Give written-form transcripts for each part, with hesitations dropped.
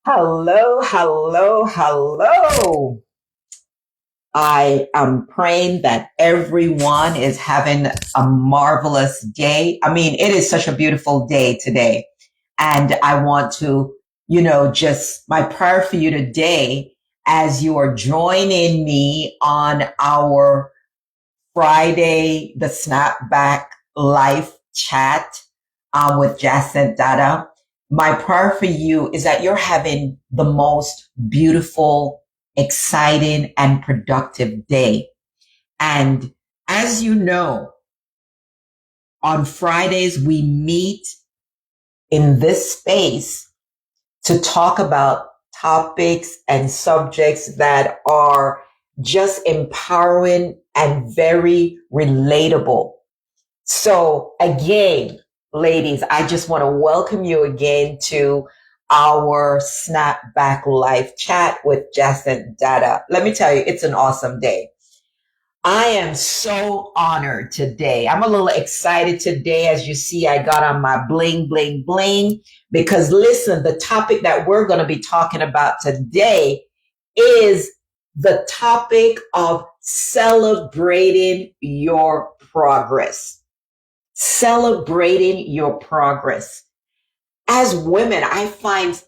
Hello, hello, hello. I am praying that everyone is having a marvelous day. I mean, it is such a beautiful day today. And I want to, just my prayer for you today as you are joining me on our Friday, the Snapback Life chat with Jacinth Dada. My prayer for you is that you're having the most beautiful, exciting, and productive day. And as you know, on Fridays, we meet in this space to talk about topics and subjects that are just empowering and very relatable. So again, ladies, I just want to welcome you again to our Snapback Live chat with Jacinth Dada. Let me tell you, it's an awesome day. I am so honored today. I'm a little excited today. As you see, I got on my bling, bling, bling, because listen, the topic that we're going to be talking about today is the topic of celebrating your progress. Celebrating your progress. As women, I find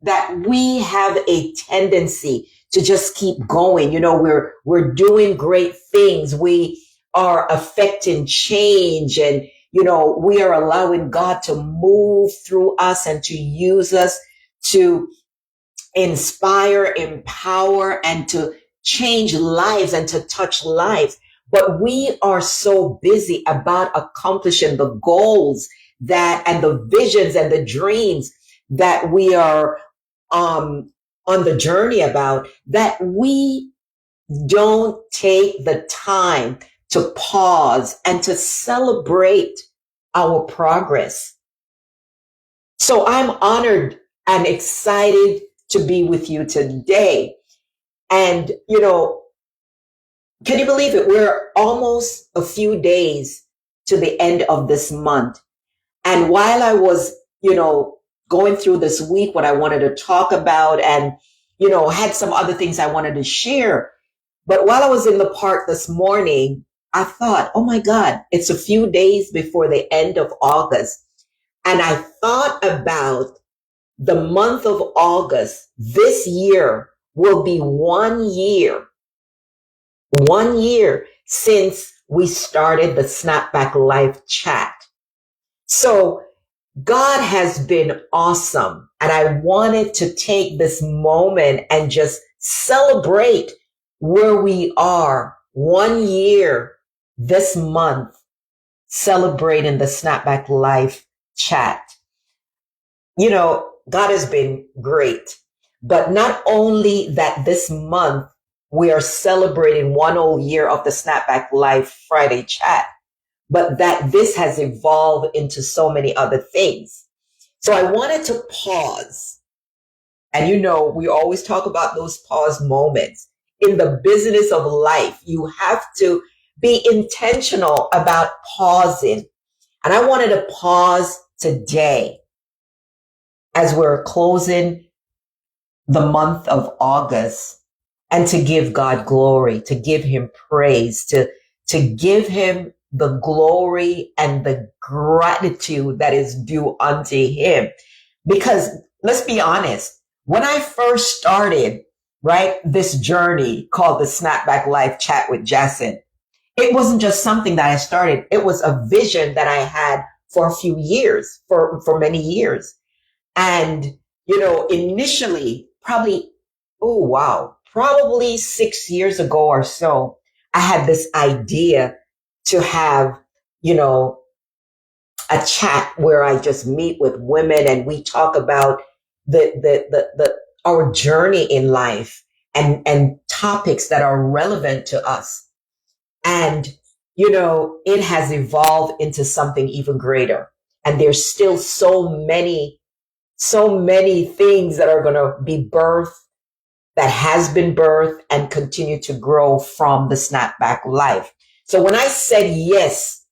that we have a tendency to just keep going. We're doing great things. We are affecting change, and we are allowing God to move through us and to use us to inspire, empower, and to change lives and to touch lives. But we are so busy about accomplishing the goals that and the visions and the dreams that we are on the journey about, that we don't take the time to pause and to celebrate our progress. So I'm honored and excited to be with you today. And, can you believe it? We're almost a few days to the end of this month. And while I was, going through this week, what I wanted to talk about and, had some other things I wanted to share. But while I was in the park this morning, I thought, oh my God, it's a few days before the end of August. And I thought about the month of August. This year will be 1 year since we started the Snapback Live chat. So God has been awesome. And I wanted to take this moment and just celebrate where we are 1 year this month, celebrating the Snapback Life chat. God has been great, but not only that this month we are celebrating 1 whole year of the Snapback Life Friday chat, but that this has evolved into so many other things. So I wanted to pause. And we always talk about those pause moments. In the business of life, you have to be intentional about pausing. And I wanted to pause today as we're closing the month of August and to give God glory, to give him praise, to give him the glory and the gratitude that is due unto him. Because let's be honest, when I first started, right, this journey called the Snapback Life Chat with Jacinth, it wasn't just something that I started. It was a vision that I had for a few years, for many years. And, initially, probably 6 years ago or so, I had this idea to have, a chat where I just meet with women and we talk about our journey in life and topics that are relevant to us. And, it has evolved into something even greater. And there's still so many things that are going to be birthed, that has been birthed and continue to grow from the Snapback Life. So when I said yes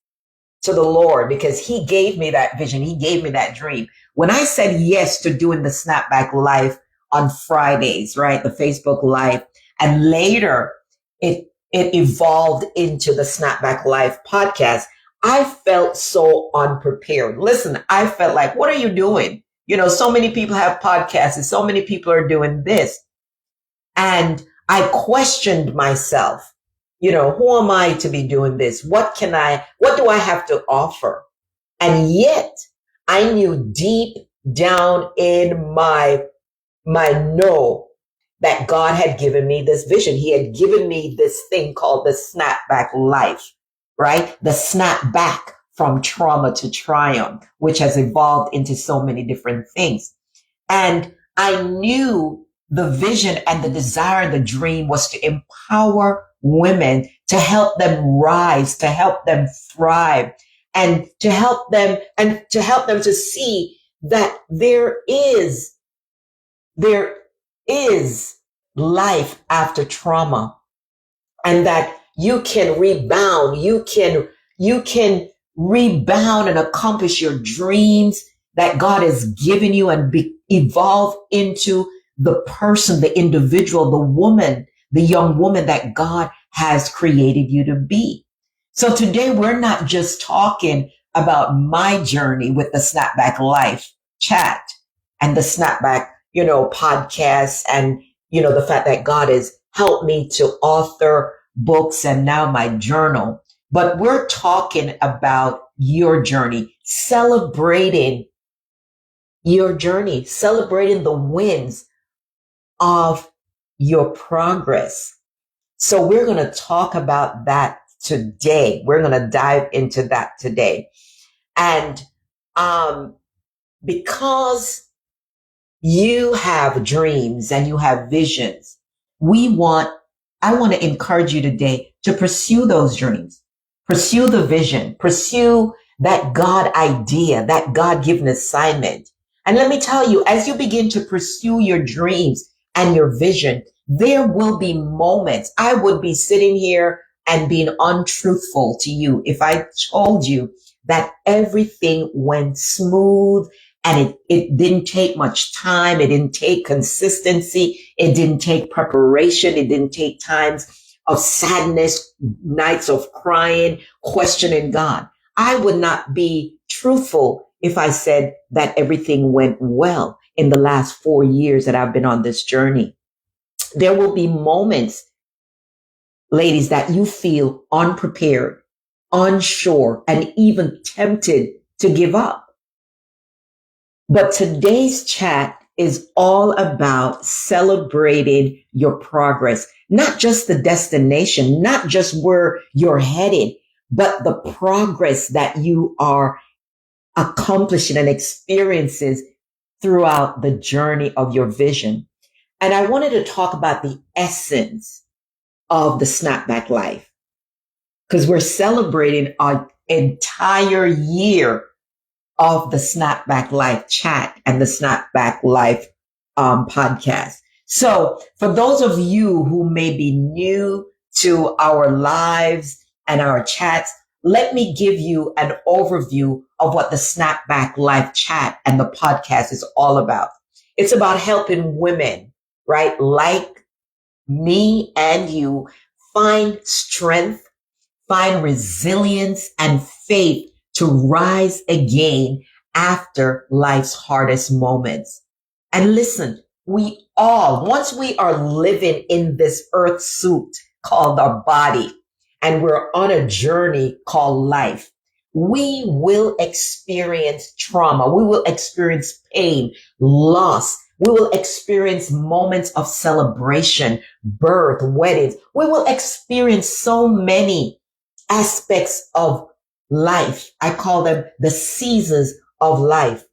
to the Lord, because he gave me that vision, he gave me that dream. When I said yes to doing the Snapback Life on Fridays, right? The Facebook Live. And later it evolved into the Snapback Live podcast. I felt so unprepared. Listen, I felt like, what are you doing? So many people have podcasts and so many people are doing this. And I questioned myself, who am I to be doing this? What do I have to offer? And yet I knew deep down in my know that God had given me this vision. He had given me this thing called the Snapback Life, right? The snap back from trauma to triumph, which has evolved into so many different things. And I knew the vision and the desire, the dream was to empower women, to help them rise, to help them thrive, and to help them to see that there is life after trauma, and that you can rebound. You can rebound and accomplish your dreams that God has given you and evolve into the person, the individual, the woman, the young woman that God has created you to be. So today we're not just talking about my journey with the Snapback Life chat and the Snapback, podcasts, and, the fact that God has helped me to author books and now my journal. But we're talking about your journey, celebrating your journey, celebrating the wins of your progress. So we're going to talk about that today. We're going to dive into that today. And because you have dreams and you have visions, I want to encourage you today to pursue those dreams, pursue the vision, pursue that God idea, that God-given assignment. And let me tell you, as you begin to pursue your dreams and your vision, there will be moments. I would be sitting here and being untruthful to you if I told you that everything went smooth and it didn't take much time. It didn't take consistency. It didn't take preparation. It didn't take times of sadness, nights of crying, questioning God. I would not be truthful if I said that everything went well in the last 4 years that I've been on this journey. There will be moments, ladies, that you feel unprepared, unsure, and even tempted to give up. But today's chat is all about celebrating your progress, not just the destination, not just where you're headed, but the progress that you are accomplishing and experiences throughout the journey of your vision. And I wanted to talk about the essence of the Snapback Life, because we're celebrating our entire year of the Snapback Life chat and the Snapback Life podcast. So for those of you who may be new to our lives and our chats, let me give you an overview of what the Snapback Life chat and the podcast is all about. It's about helping women, right, like me and you, find strength, find resilience and faith to rise again after life's hardest moments. And listen, once we are living in this earth suit called our body, and we're on a journey called life, we will experience trauma. We will experience pain, loss. We will experience moments of celebration, birth, weddings. We will experience so many aspects of life. I call them the seasons of life.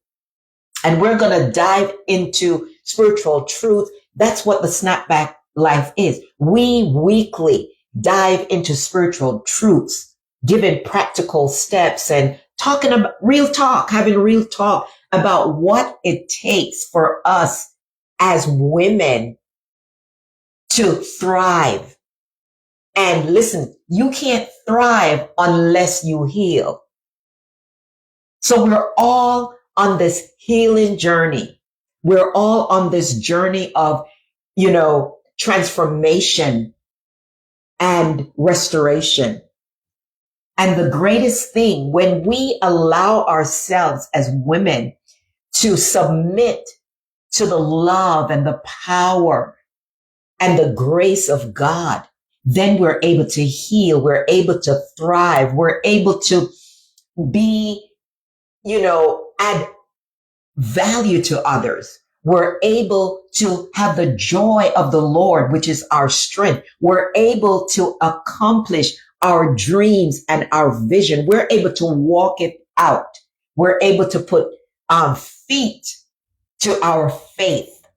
And we're going to dive into spiritual truth. That's what the Snapback Life is. We weekly dive into spiritual truths, giving practical steps and talking about having real talk about what it takes for us as women to thrive. And listen, you can't thrive unless you heal. So we're all on this healing journey. We're all on this journey of, transformation and restoration. And the greatest thing, when we allow ourselves as women to submit to the love and the power and the grace of God, then we're able to heal. We're able to thrive. We're able to be, add value to others. We're able to have the joy of the Lord, which is our strength. We're able to accomplish our dreams and our vision. We're able to walk it out. We're able to put feet to our faith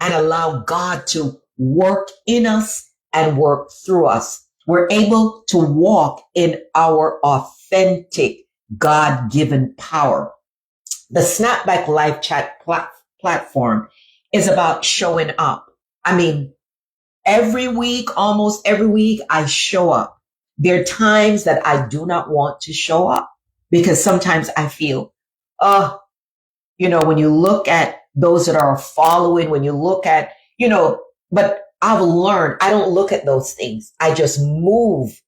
and allow God to work in us and work through us. We're able to walk in our authentic God-given power. The Snapback Live Chat platform is about showing up. I mean, almost every week, I show up. There are times that I do not want to show up because sometimes I feel, when you look at those that are following, when you look at, but I've learned I don't look at those things. I just move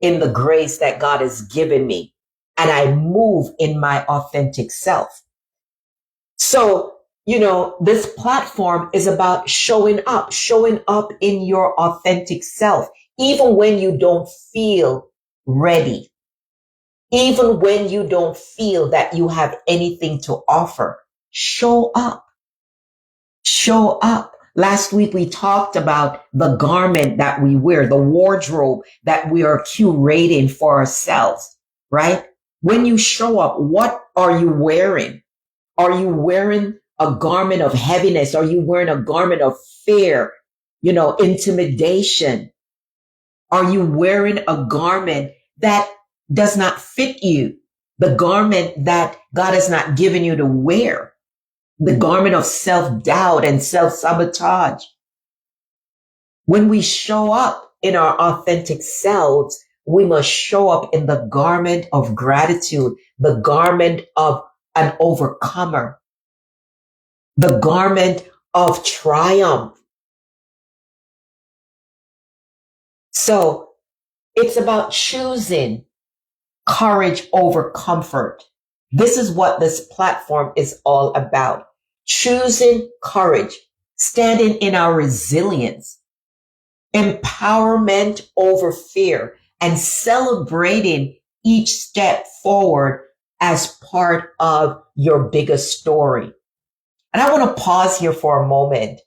in the grace that God has given me, and I move in my authentic self. So, this platform is about showing up in your authentic self, even when you don't feel ready, even when you don't feel that you have anything to offer. Show up. Show up. Last week, we talked about the garment that we wear, the wardrobe that we are curating for ourselves, right? When you show up, what are you wearing? Are you wearing a garment of heaviness? Are you wearing a garment of fear, intimidation? Are you wearing a garment that does not fit you? The garment that God has not given you to wear? The garment of self-doubt and self-sabotage. When we show up in our authentic selves, we must show up in the garment of gratitude, the garment of an overcomer, the garment of triumph. So it's about choosing courage over comfort. This is what this platform is all about. Choosing courage, standing in our resilience, empowerment over fear, and celebrating each step forward as part of your biggest story. And I want to pause here for a moment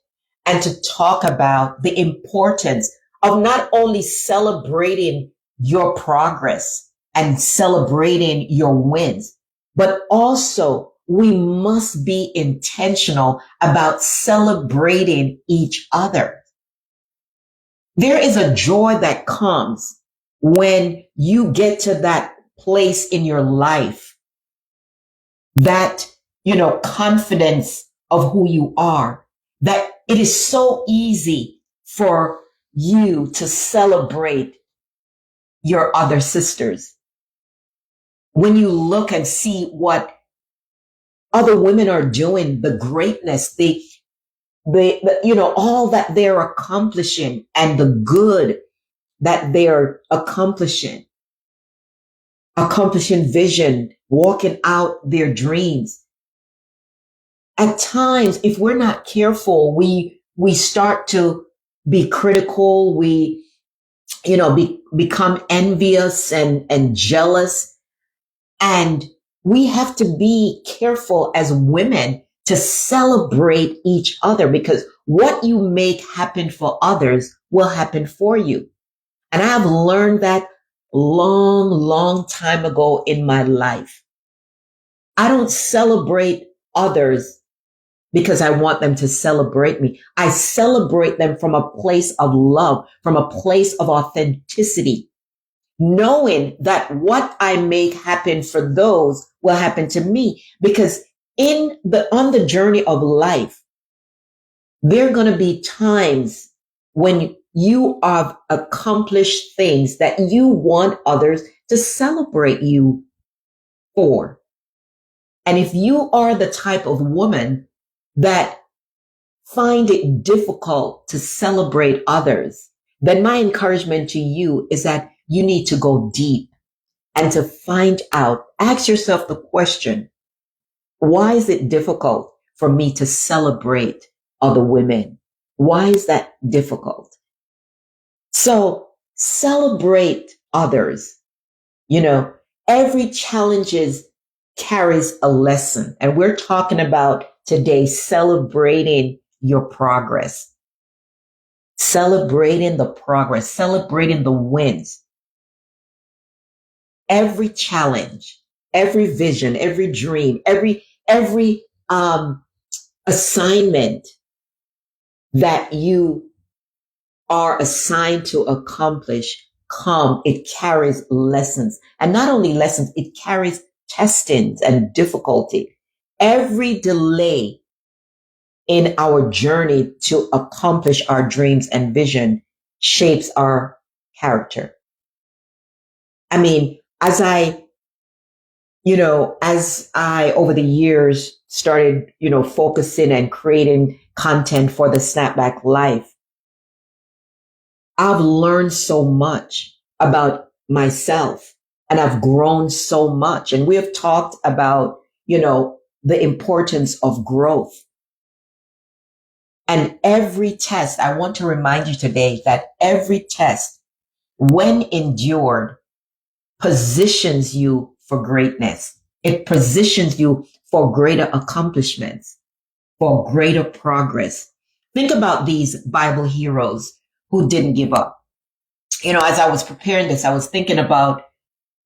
and to talk about the importance of not only celebrating your progress and celebrating your wins, but also we must be intentional about celebrating each other. There is a joy that comes when you get to that place in your life, that, confidence of who you are, that it is so easy for you to celebrate your other sisters. When you look and see what other women are doing, the greatness, all that they're accomplishing and the good that they're accomplishing vision, walking out their dreams. At times, if we're not careful, we start to be critical. We, become envious and jealous. And we have to be careful as women to celebrate each other, because what you make happen for others will happen for you. And I've learned that long time ago in my life. I don't celebrate others because I want them to celebrate me. I celebrate them from a place of love, from a place of authenticity, knowing that what I make happen for those will happen to me. Because on the journey of life, there are going to be times when you have accomplished things that you want others to celebrate you for. And if you are the type of woman that find it difficult to celebrate others, then my encouragement to you is that you need to go deep and to find out, ask yourself the question, why is it difficult for me to celebrate other women? Why is that difficult? So celebrate others. You know, every challenge carries a lesson. And we're talking about today celebrating your progress, celebrating the progress, celebrating the wins. Every challenge, every vision, every dream, every assignment that you are assigned to accomplish, it carries lessons. And not only lessons, it carries testings and difficulty. Every delay in our journey to accomplish our dreams and vision shapes our character. I mean, as I over the years started, focusing and creating content for the Snapback Life, I've learned so much about myself and I've grown so much. And we have talked about, the importance of growth. And every test, I want to remind you today that every test, when endured, positions you for greatness. It positions you for greater accomplishments, for greater progress. Think about these Bible heroes who didn't give up. As I was preparing this, I was thinking about,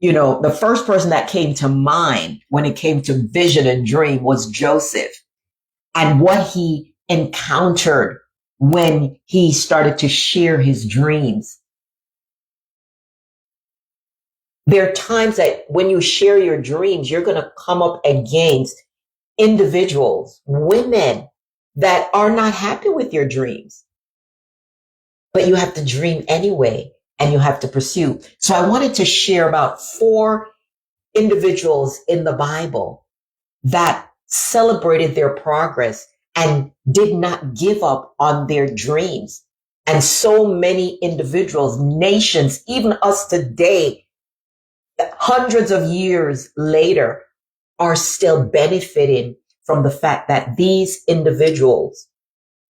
the first person that came to mind when it came to vision and dream was Joseph, and what he encountered when he started to share his dreams. There are times that when you share your dreams, you're going to come up against individuals, women that are not happy with your dreams. But you have to dream anyway, and you have to pursue. So I wanted to share about 4 individuals in the Bible that celebrated their progress and did not give up on their dreams. And so many individuals, nations, even us today, hundreds of years later, are still benefiting from the fact that these individuals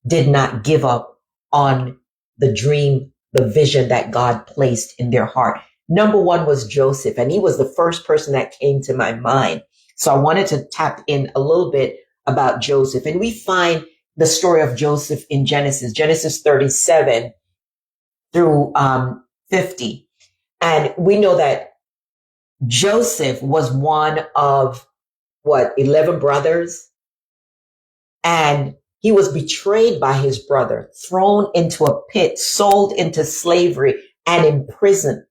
did not give up on the dream, the vision that God placed in their heart. Number 1 was Joseph, and he was the first person that came to my mind. So I wanted to tap in a little bit about Joseph. And we find the story of Joseph in Genesis 37 through 50. And we know that Joseph was one of 11 brothers. And he was betrayed by his brother, thrown into a pit, sold into slavery, and imprisoned.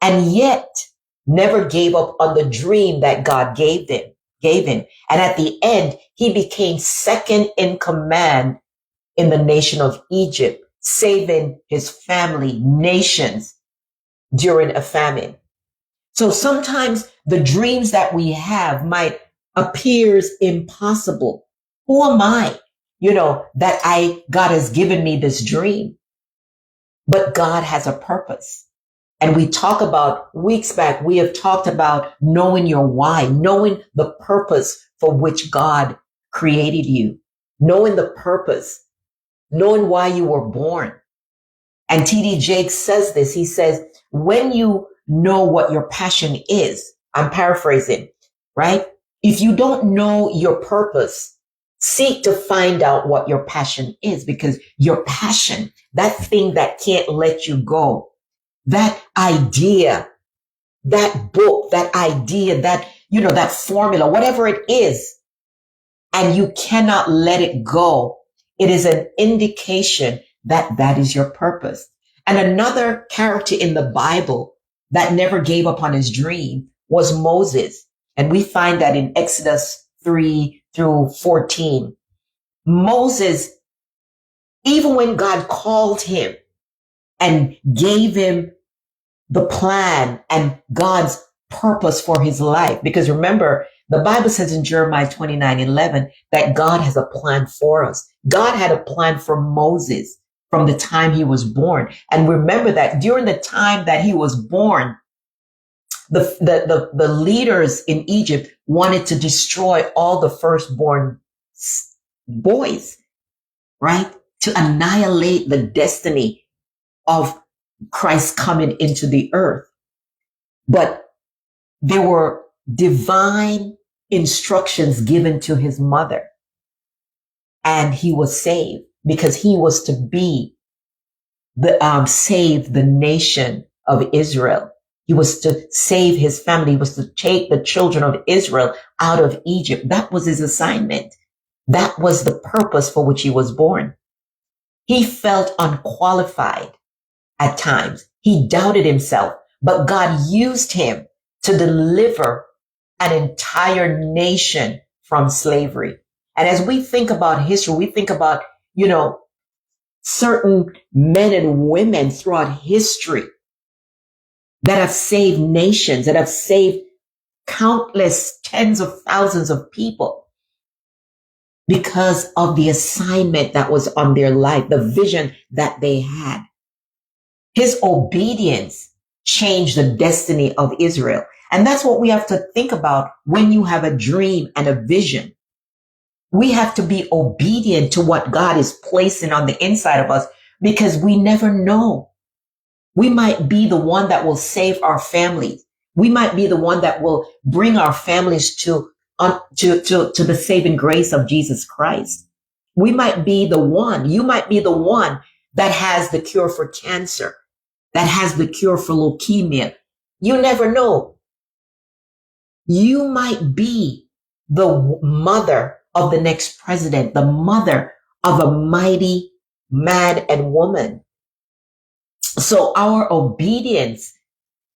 And yet never gave up on the dream that God gave him. And at the end, he became second in command in the nation of Egypt, saving his family, nations during a famine. So sometimes the dreams that we have might appears impossible. Who am I? That God has given me this dream, but God has a purpose. And we talk about weeks back, we have talked about knowing your why, knowing the purpose for which God created you, knowing the purpose, knowing why you were born. And T.D. Jakes says this. He says, when you know what your passion is, I'm paraphrasing, right? If you don't know your purpose, seek to find out what your passion is, because your passion, that thing that can't let you go, that idea, that book, that idea, that formula, whatever it is, and you cannot let it go, it is an indication that is your purpose. And another character in the Bible that never gave up on his dream was Moses. And we find that in Exodus 3 through 14. Moses, even when God called him and gave him the plan and God's purpose for his life, because remember The Bible says in Jeremiah 29:11 that God has a plan for us. God had a plan for Moses from the time he was born. And remember that during the time that he was born, the leaders in Egypt wanted to destroy all the firstborn boys, right? To annihilate the destiny of Christ coming into the earth. But there were divine instructions given to his mother, and he was saved because he was to be save the nation of Israel. He was to save his family. He was to take the children of Israel out of Egypt. That was his assignment. That was the purpose for which he was born. He felt unqualified at times. He doubted himself, but God used him to deliver an entire nation from slavery. And as we think about history, we think about, certain men and women throughout history that have saved nations, that have saved countless tens of thousands of people because of the assignment that was on their life, the vision that they had. His obedience changed the destiny of Israel. And that's what we have to think about when you have a dream and a vision. We have to be obedient to what God is placing on the inside of us because we never know. We might be the one that will save our families. We might be the one that will bring our families to the saving grace of Jesus Christ. We might be the one, you might be the one that has the cure for cancer, that has the cure for leukemia. You never know. You might be the mother of the next president, the mother of a mighty man and woman. So our obedience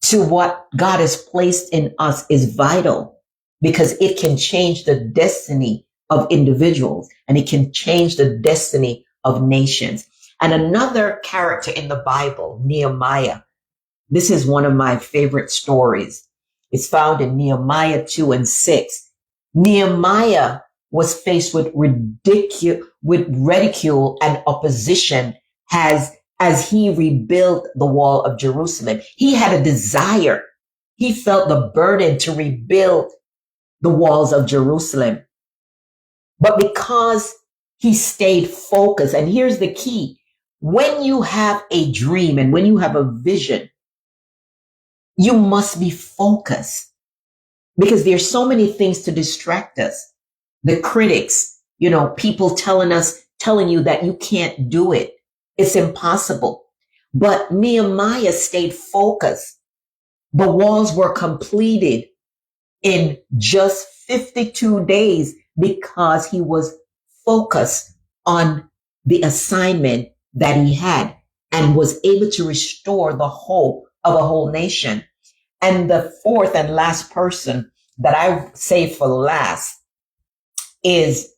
to what God has placed in us is vital because it can change the destiny of individuals and it can change the destiny of nations. And another character in the Bible, Nehemiah. This is one of my favorite stories. It's found in Nehemiah 2:6. Nehemiah was faced with ridicule and opposition as he rebuilt the wall of Jerusalem. He had a desire. He felt the burden to rebuild the walls of Jerusalem. But because he stayed focused, and here's the key, when you have a dream and when you have a vision, you must be focused because there's so many things to distract us. The critics, people telling you that you can't do it. It's impossible. But Nehemiah stayed focused. The walls were completed in just 52 days because he was focused on the assignment that he had and was able to restore the hope of a whole nation. And the fourth and last person that I say for last is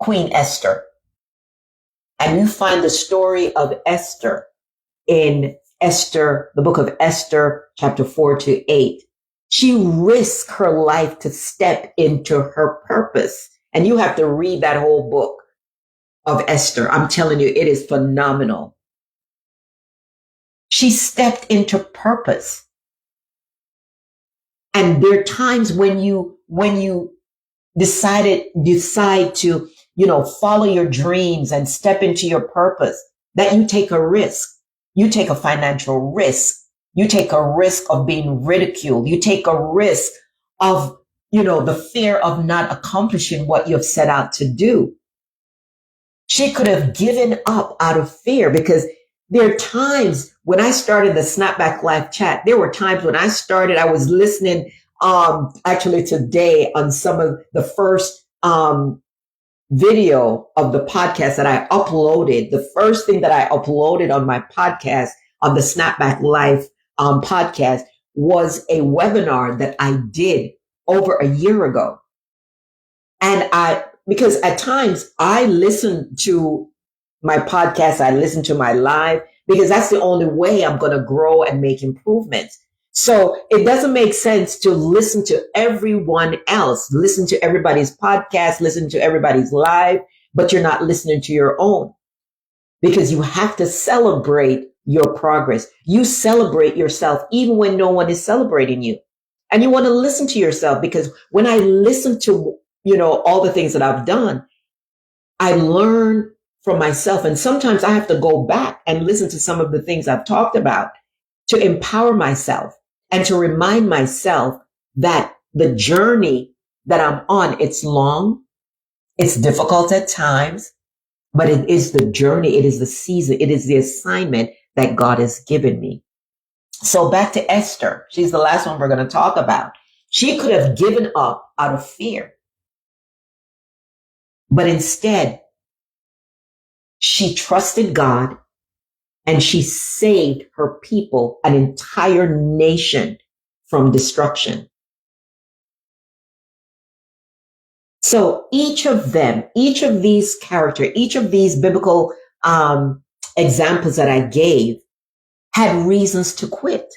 Queen Esther. And you find the story of Esther in Esther, the book of Esther, chapter 4-8. She risked her life to step into her purpose. And you have to read that whole book of Esther. I'm telling you, it is phenomenal. She stepped into purpose. And there are times when you decide to, follow your dreams and step into your purpose, that you take a risk. You take a financial risk. You take a risk of being ridiculed. You take a risk of, the fear of not accomplishing what you've set out to do. She could have given up out of fear because there are times when I started the Snapback Live chat, there were times when I was listening, actually today on some of the first, video of the podcast that I uploaded. The first thing that I uploaded on my podcast, on the Snapback Live, podcast was a webinar that I did over a year ago. And because at times I listen to my podcast, I listen to my live because that's the only way I'm going to grow and make improvements. So it doesn't make sense to listen to everyone else, listen to everybody's podcast, listen to everybody's live, but you're not listening to your own, because you have to celebrate your progress. You celebrate yourself even when no one is celebrating you. And you want to listen to yourself, because when I listen to, all the things that I've done, I learn from myself. And sometimes I have to go back and listen to some of the things I've talked about to empower myself and to remind myself that the journey that I'm on, it's long, it's difficult at times, but it is the journey, it is the season, it is the assignment that God has given me. So back to Esther. She's the last one we're going to talk about. She could have given up out of fear, but instead, she trusted God and she saved her people, an entire nation, from destruction. So each of them, each of these characters, each of these biblical examples that I gave had reasons to quit.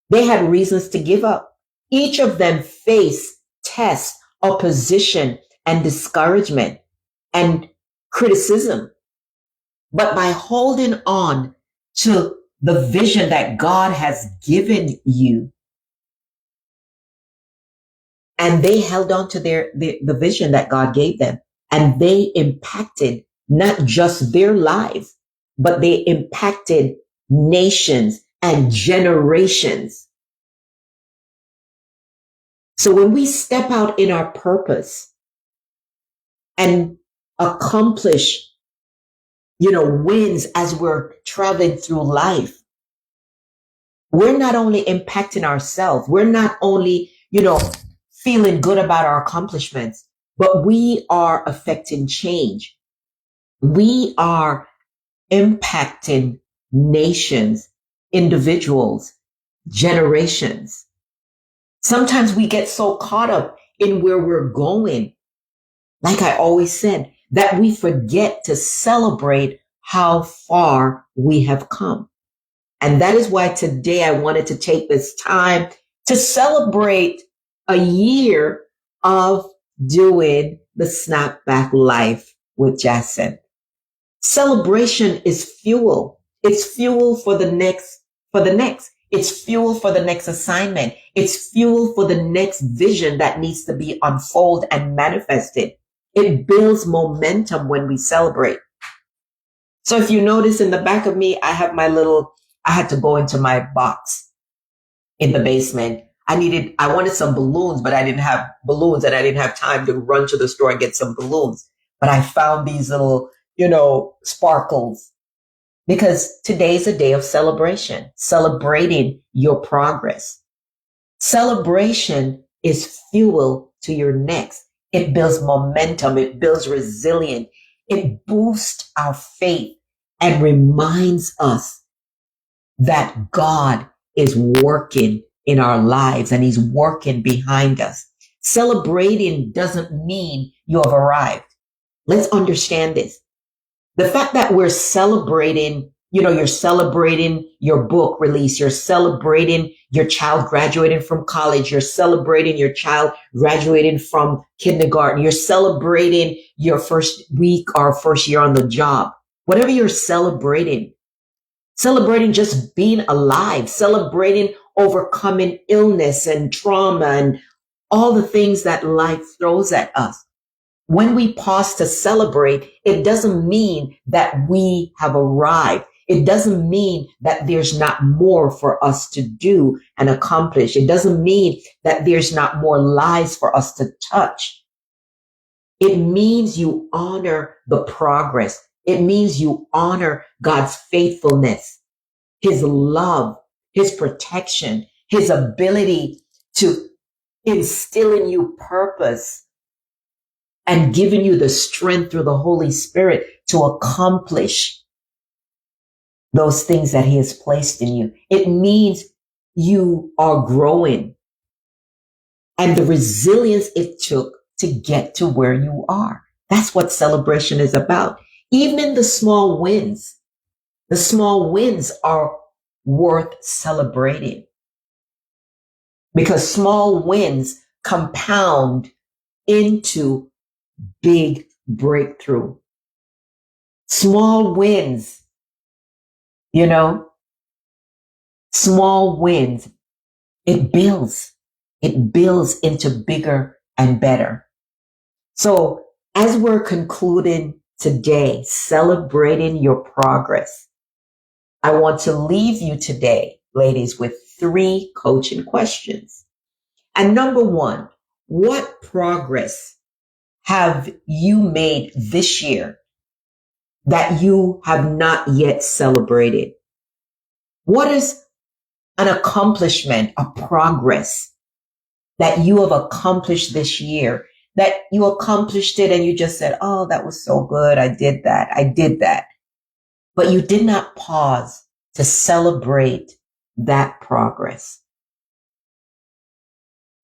They had reasons to give up. Each of them faced tests, opposition, and discouragement and criticism. But by holding on to the vision that God has given you, and they held on to the vision that God gave them, and they impacted not just their lives, but they impacted nations and generations. So when we step out in our purpose and accomplish, wins as we're traveling through life, we're not only impacting ourselves, we're not only, feeling good about our accomplishments, but we are affecting change. We are impacting nations, individuals, generations. Sometimes we get so caught up in where we're going, like I always said, that we forget to celebrate how far we have come. And that is why today I wanted to take this time to celebrate a year of doing the Snapback Life with Jason. Celebration is fuel. It's fuel for the next. It's fuel for the next assignment. It's fuel for the next vision that needs to be unfolded and manifested. It builds momentum when we celebrate. So if you notice in the back of me, I had to go into my box in the basement. I wanted some balloons, but I didn't have balloons and I didn't have time to run to the store and get some balloons. But I found these little, sparkles, because today's a day of celebration, celebrating your progress. Celebration is fuel to your next. It builds momentum. It builds resilience. It boosts our faith and reminds us that God is working in our lives and he's working behind us. Celebrating doesn't mean you have arrived. Let's understand this. The fact that we're celebrating, you're celebrating your book release, you're celebrating your child graduating from college, you're celebrating your child graduating from kindergarten, you're celebrating your first week or first year on the job. Whatever you're celebrating just being alive, celebrating overcoming illness and trauma and all the things that life throws at us. When we pause to celebrate, it doesn't mean that we have arrived. It doesn't mean that there's not more for us to do and accomplish. It doesn't mean that there's not more lives for us to touch. It means you honor the progress. It means you honor God's faithfulness, his love, his protection, his ability to instill in you purpose and giving you the strength through the Holy Spirit to accomplish those things that he has placed in you. It means you are growing and the resilience it took to get to where you are. That's what celebration is about. Even in the small wins are worth celebrating. because small wins compound into big breakthrough. Small wins, you know, small wins, it builds into bigger and better. So as we're concluding today, celebrating your progress, I want to leave you today, ladies, with 3 coaching questions. And number 1, what progress have you made this year that you have not yet celebrated? What is an accomplishment, a progress that you have accomplished this year, that you accomplished it and you just said, oh, that was so good. I did that. But you did not pause to celebrate that progress.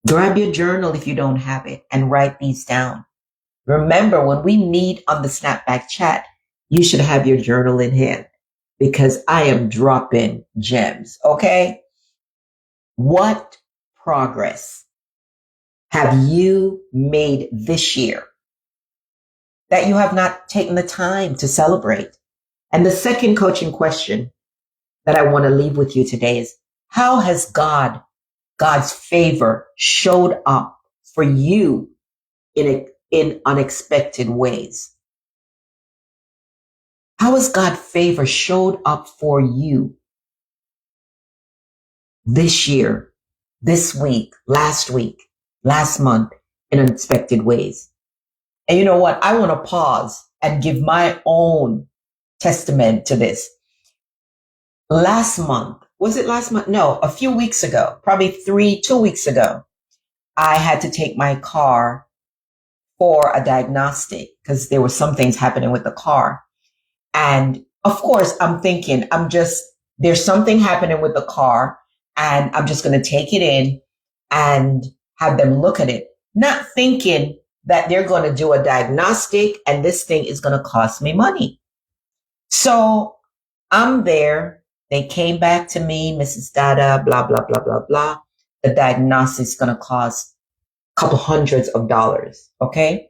Grab your journal if you don't have it and write these down. Remember, when we meet on the Snapback chat, you should have your journal in hand because I am dropping gems, okay? What progress have you made this year that you have not taken the time to celebrate? And the second coaching question that I want to leave with you today is, how has God's favor showed up for you in unexpected ways? How has God's favor showed up for you this year, this week, last month in unexpected ways? And you know what? I want to pause and give my own testament to this. Last month, was it last month? No, a few weeks ago, probably 2 weeks ago, I had to take my car for a diagnostic because there were some things happening with the car. And of course, I'm thinking, there's something happening with the car and I'm just going to take it in and have them look at it, not thinking that they're going to do a diagnostic and this thing is going to cost me money. So I'm there. They came back to me, Mrs. Dada, blah, blah, blah, blah, blah. The diagnostic is going to cost a couple hundreds of dollars. Okay.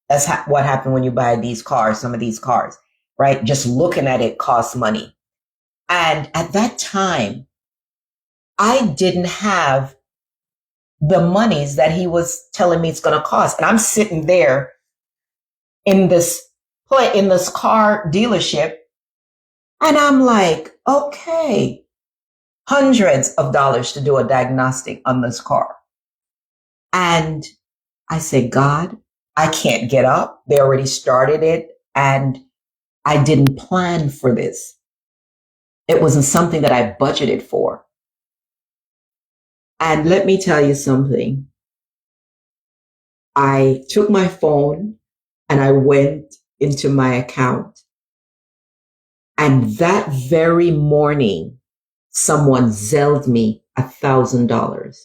That's what happened when you buy these cars, some of these cars, right? Just looking at it costs money. And at that time, I didn't have the monies that he was telling me it's going to cost. And I'm sitting there in this car dealership. And I'm like, okay, hundreds of dollars to do a diagnostic on this car. And I said, God, I can't get up. They already started it. And I didn't plan for this. It wasn't something that I budgeted for. And let me tell you something. I took my phone and I went into my account. And that very morning, someone Zelled me $1,000.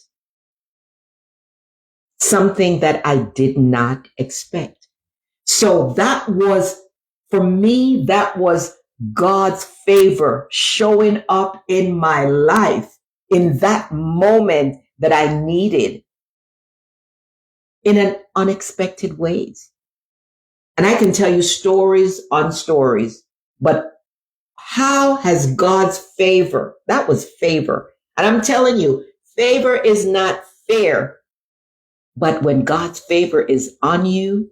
Something that I did not expect. So that was, for me, that was God's favor showing up in my life in that moment that I needed in an unexpected ways. And I can tell you stories on stories, but how has God's favor, that was favor. And I'm telling you, favor is not fair. But when God's favor is on you,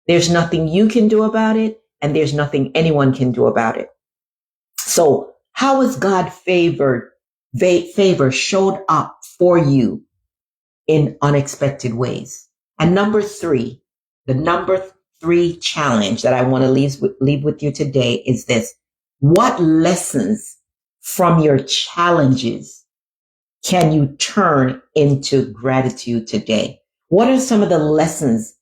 there's nothing you can do about it, and there's nothing anyone can do about it. So how has God favor showed up for you in unexpected ways? And number 3, the number 3 challenge that I want to leave with you today is this. What lessons from your challenges can you turn into gratitude today? What are some of the lessons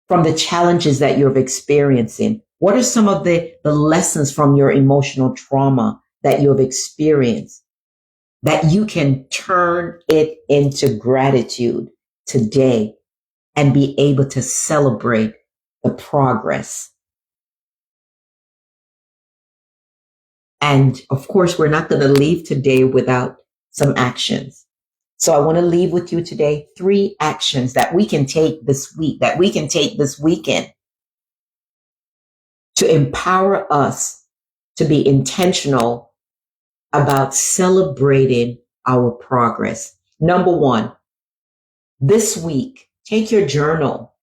from the challenges that you're experiencing? What are some of the lessons from your emotional trauma that you have experienced that you can turn it into gratitude today and be able to celebrate the progress? And of course, we're not going to leave today without some actions. So I want to leave with you today 3 actions that we can take this week, that we can take this weekend to empower us to be intentional about celebrating our progress. Number 1, this week, take your journal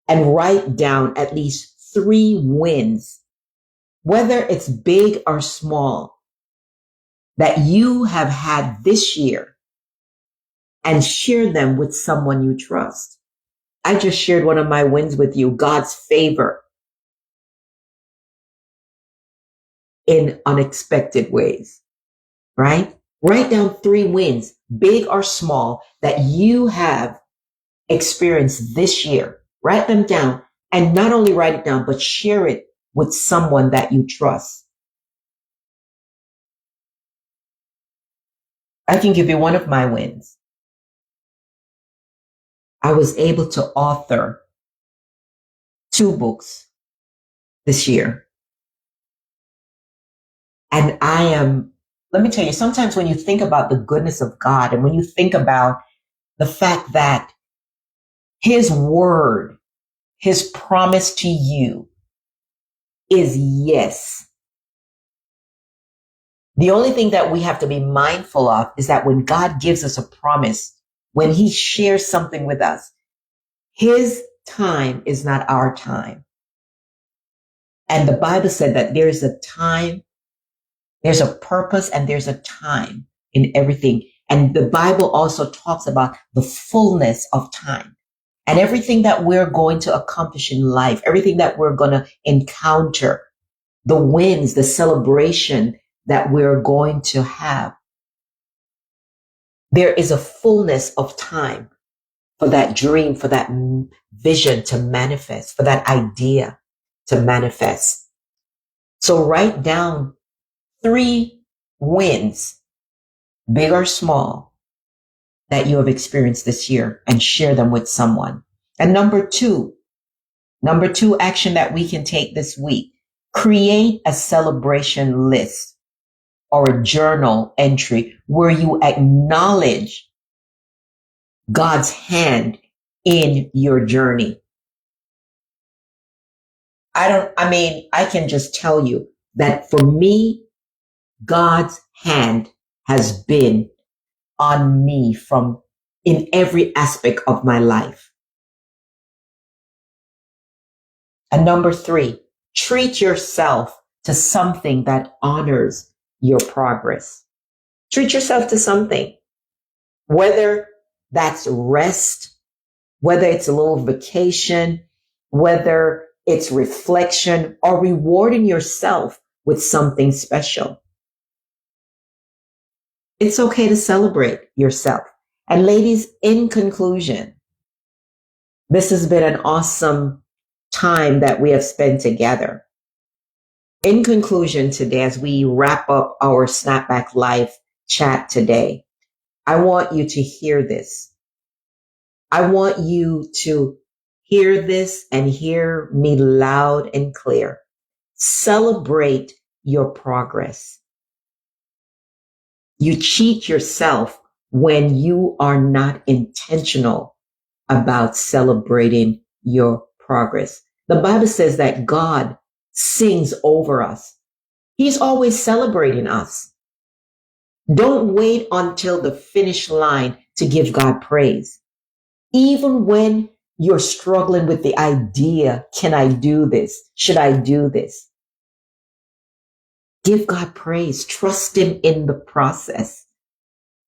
and write down at least 3 wins, whether it's big or small, that you have had this year, and share them with someone you trust. I just shared one of my wins with you, God's favor in unexpected ways, right? Write down 3 wins, big or small, that you have experienced this year. Write them down, and not only write it down, but share it with someone that you trust. I can give you one of my wins. I was able to author 2 books this year. And let me tell you, sometimes when you think about the goodness of God, and when you think about the fact that His word, His promise to you is yes. The only thing that we have to be mindful of is that when God gives us a promise, when He shares something with us, His time is not our time. And the Bible said that there's a time, there's a purpose, and there's a time in everything. And the Bible also talks about the fullness of time. And everything that we're going to accomplish in life, everything that we're going to encounter, the wins, the celebration that we're going to have, there is a fullness of time for that dream, for that vision to manifest, for that idea to manifest. So write down 3 wins, big or small, that you have experienced this year, and share them with someone. And number two action that we can take this week, create a celebration list or a journal entry where you acknowledge God's hand in your journey. I can just tell you that for me, God's hand has been on me in every aspect of my life. And number 3, treat yourself to something that honors your progress. Treat yourself to something, whether that's rest, whether it's a little vacation, whether it's reflection, or rewarding yourself with something special. It's okay to celebrate yourself. And ladies, in conclusion, this has been an awesome time that we have spent together. In conclusion today, as we wrap up our Snapback Live chat today, I want you to hear this. I want you to hear this and hear me loud and clear. Celebrate your progress. You cheat yourself when you are not intentional about celebrating your progress. The Bible says that God sings over us. He's always celebrating us. Don't wait until the finish line to give God praise. Even when you're struggling with the idea, can I do this? Should I do this? Give God praise. Trust Him in the process.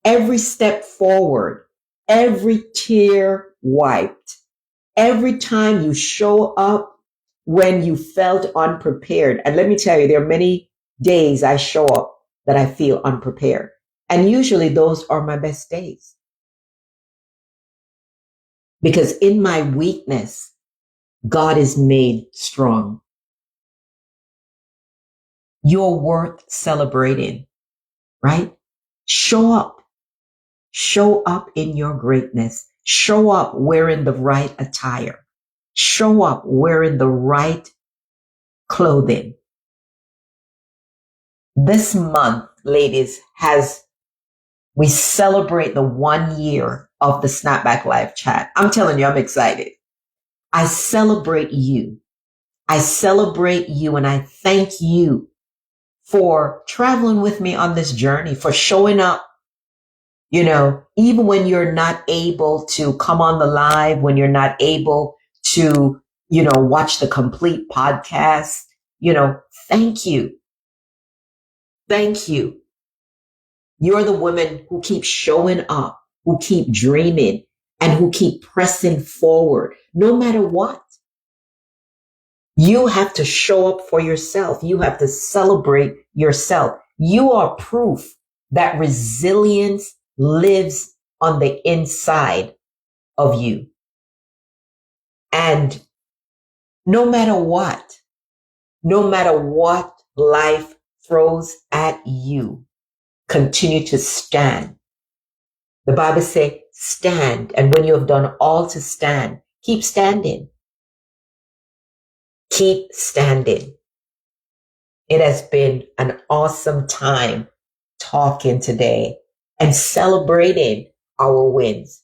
Every step forward, every tear wiped, every time you show up when you felt unprepared. And let me tell you, there are many days I show up that I feel unprepared. And usually those are my best days. Because in my weakness, God is made strong. You're worth celebrating, right? Show up. Show up in your greatness. Show up wearing the right attire. Show up wearing the right clothing. This month, ladies, has we celebrate the 1 year of the Snapback Live chat. I'm telling you, I'm excited. I celebrate you. I celebrate you and I thank you for traveling with me on this journey, for showing up, even when you're not able to come on the live, when you're not able to, watch the complete podcast, thank you. Thank you. You're the women who keep showing up, who keep dreaming, and who keep pressing forward, no matter what. You have to show up for yourself. You have to celebrate yourself. You are proof that resilience lives on the inside of you. And no matter what life throws at you, continue to stand. The Bible says, stand. And when you have done all to stand, keep standing. Keep standing. It has been an awesome time talking today and celebrating our wins.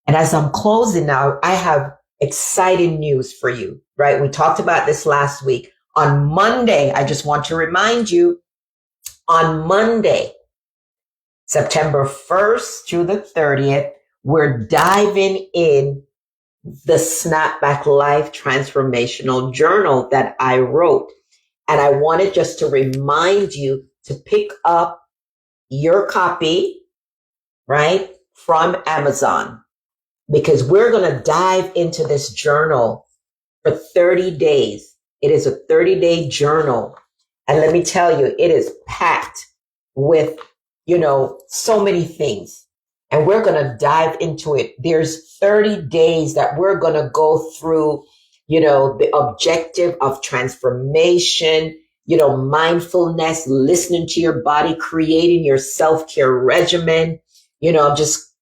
And as I'm closing now, I have exciting news for you, right? We talked about this last week. On Monday, I just want to remind you, on Monday, September 1st through the 30th, we're diving in the Snapback Life Transformational Journal that I wrote. And I wanted just to remind you to pick up your copy, right, from Amazon, because we're going to dive into this journal for 30 days. It is a 30-day journal. And let me tell you, it is packed with, so many things. And we're going to dive into it. There's 30 days that we're going to go through, the objective of transformation, mindfulness, listening to your body, creating your self-care regimen. I'm just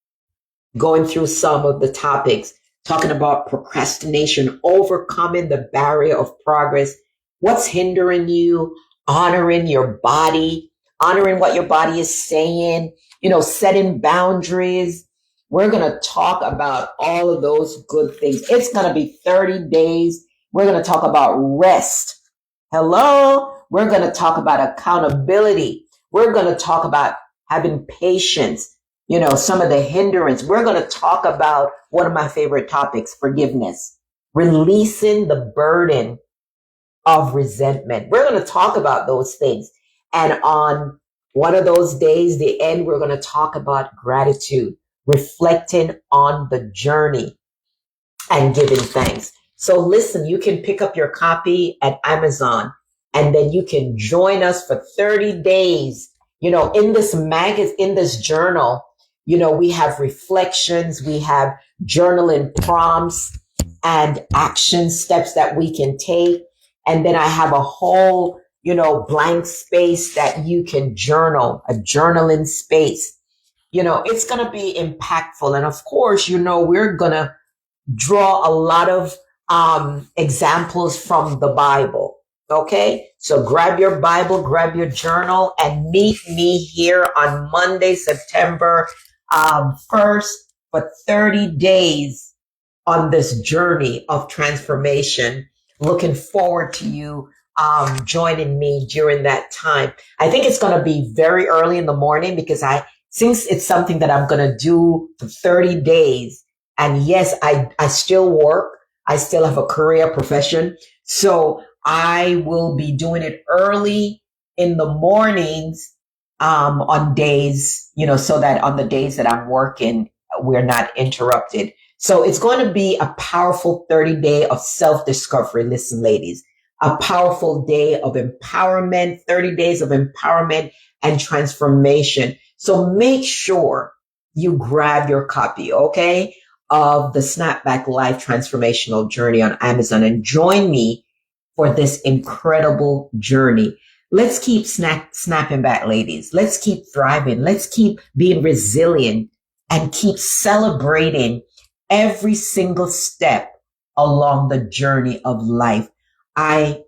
going through some of the topics, talking about procrastination, overcoming the barrier of progress, what's hindering you, honoring your body, honoring what your body is saying, setting boundaries. We're going to talk about all of those good things. It's going to be 30 days. We're going to talk about rest. Hello. We're going to talk about accountability. We're going to talk about having patience, some of the hindrance. We're going to talk about one of my favorite topics, forgiveness, releasing the burden of resentment. We're going to talk about those things. And on one of those days, the end, we're going to talk about gratitude, reflecting on the journey and giving thanks. So listen, you can pick up your copy at Amazon and then you can join us for 30 days. In this journal, we have reflections, we have journaling prompts and action steps that we can take. And then I have a whole, blank space that you can journal, a journaling space. It's going to be impactful. And of course, we're going to draw a lot of examples from the Bible. Okay. So grab your Bible, grab your journal and meet me here on Monday, September 1st for 30 days on this journey of transformation. Looking forward to you joining me during that time. I think it's going to be very early in the morning because since it's something that I'm going to do for 30 days. And yes, I still work. I still have a career profession. So I will be doing it early in the mornings on days, so that on the days that I'm working, we're not interrupted. So it's going to be a powerful 30-day of self-discovery. Listen, ladies, a powerful day of empowerment, 30 days of empowerment and transformation. So make sure you grab your copy, okay, of the Snapback Life Transformational Journey on Amazon and join me for this incredible journey. Let's keep snapping back, ladies. Let's keep thriving. Let's keep being resilient and keep celebrating every single step along the journey of life. I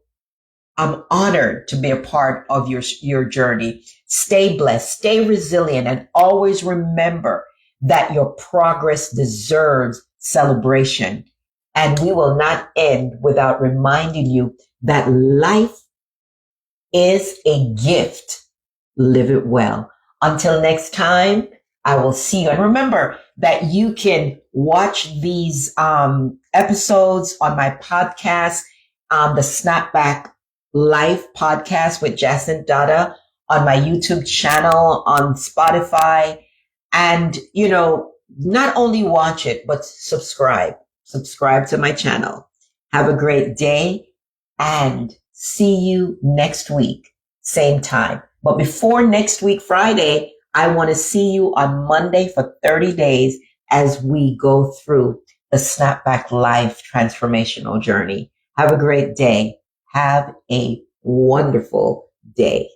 I'm honored to be a part of your journey. Stay blessed, stay resilient, and always remember that your progress deserves celebration. And we will not end without reminding you that life is a gift. Live it well. Until next time, I will see you. And remember that you can watch these episodes on my podcast, the Snapback Life podcast with Jacinth Dada, on my YouTube channel, on Spotify. And, not only watch it, but subscribe. Subscribe to my channel. Have a great day and see you next week, same time. But before next week, Friday, I want to see you on Monday for 30 days as we go through the Snapback Life transformational journey. Have a great day. Have a wonderful day.